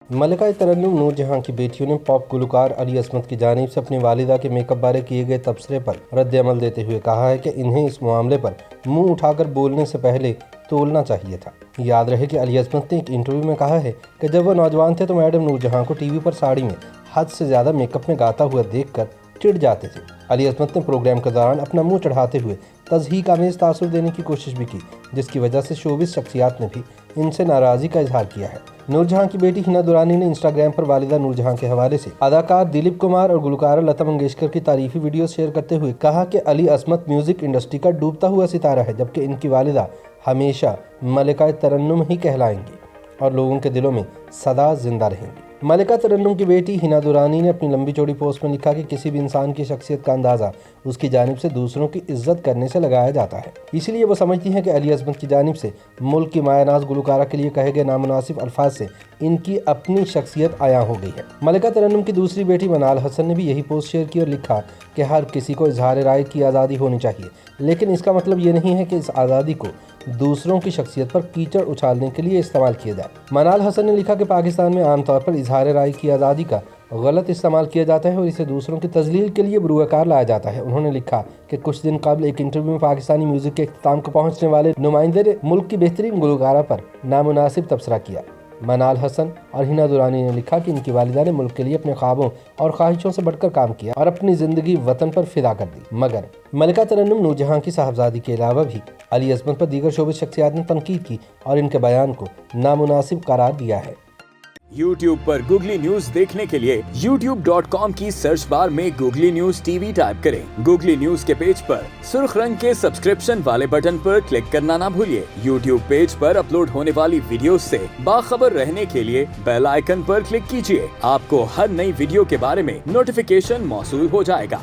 मलिका तरन्नुम नूर जहां की बेटियों ने पॉप गुलकार अली असमत की जानिब से अपनी वालिदा के मेकअप बारे किए गए तबसरे पर रद्द-ए-अमल देते हुए कहा है कि इन्हें इस मामले पर मुंह उठाकर बोलने से पहले तोलना चाहिए था। याद रहे कि अली असमत ने एक इंटरव्यू में कहा है कि जब वह नौजवान थे तो मैडम नूर जहां को टीवी पर साड़ी में हद से ज़्यादा मेकअप में गाता हुआ देखकर चिढ़ जाते थे। अली असमत ने प्रोग्राम के दौरान अपना मुंह चढ़ाते हुए तज़हीक आमेज़ तासुर देने की कोशिश भी की, जिसकी वजह से शोबिस शख्सियात ने भी इनसे नाराज़गी का इजहार किया है। नूर जहां की बेटी हिना दुरानी ने इंस्टाग्राम पर वालिदा नूर जहां के हवाले से अदाकार दिलीप कुमार और गुलकारा लता मंगेशकर की तारीफी वीडियो शेयर करते हुए कहा कि अली असमत म्यूजिक इंडस्ट्री का डूबता हुआ सितारा है, जबकि इनकी वालिदा हमेशा मलिका तरन्नुम ही कहलाएंगी और लोगों के दिलों में सदा जिंदा रहेंगी। मलिका तरन्नुम की बेटी हिना दुरानी ने अपनी लंबी चौड़ी पोस्ट में लिखा कि किसी भी इंसान की शख्सियत का अंदाज़ा उसकी जानिब से दूसरों की इज्जत करने से लगाया जाता है। इसीलिए वो समझती हैं कि अली असमत की जानिब से मुल्क की मायनाज गुलकारा के लिए कहे गए नामुनासिब अल्फाज से इनकी अपनी शख्सियत आया हो गई है। मलिका तरन्नुम की दूसरी बेटी मनाल हसन ने भी यही पोस्ट शेयर की और लिखा कि हर किसी को इजहार राय की आज़ादी होनी चाहिए, लेकिन इसका मतलब ये नहीं है कि इस आज़ादी को दूसरों की शख्सियत पर कीचड़ उछालने के लिए इस्तेमाल किया जाए। मनाल हसन ने लिखा कि पाकिस्तान में आमतौर पर इजहार राय की आज़ादी का गलत इस्तेमाल किया जाता है और इसे दूसरों की तजलील के लिए बुरुआकार लाया जाता है। उन्होंने लिखा कि कुछ दिन कबल एक इंटरव्यू में पाकिस्तानी म्यूजिक के इख्तिताम को पहुंचने वाले नुमाइंदे ने मुल्क की बेहतरीन गुलकारा पर नामुनासिब तबसरा किया। मनाल हसन और हिना दुरानी ने लिखा कि इनकी वालिदा ने मुल्क के लिए अपने ख्वाबों और ख्वाहिशों से बढ़कर काम किया और अपनी ज़िंदगी वतन पर फिदा कर दी। मगर मलिका तरन्नुम नूर जहां की साहबजादी के अलावा भी अली असमत पर दीगर शोबिस शख्सियात ने तनकीद की और इनके बयान को नामुनासिब करार दिया है। YouTube पर गूगली न्यूज देखने के लिए youtube.com की सर्च बार में गूगली न्यूज टीवी टाइप करें। गूगली न्यूज के पेज पर सुर्ख रंग के सब्सक्रिप्शन वाले बटन पर क्लिक करना ना भूलिए। YouTube पेज पर अपलोड होने वाली वीडियोस से बाखबर रहने के लिए बेल आइकन पर क्लिक कीजिए। आपको हर नई वीडियो के बारे में नोटिफिकेशन मौसूल हो जाएगा।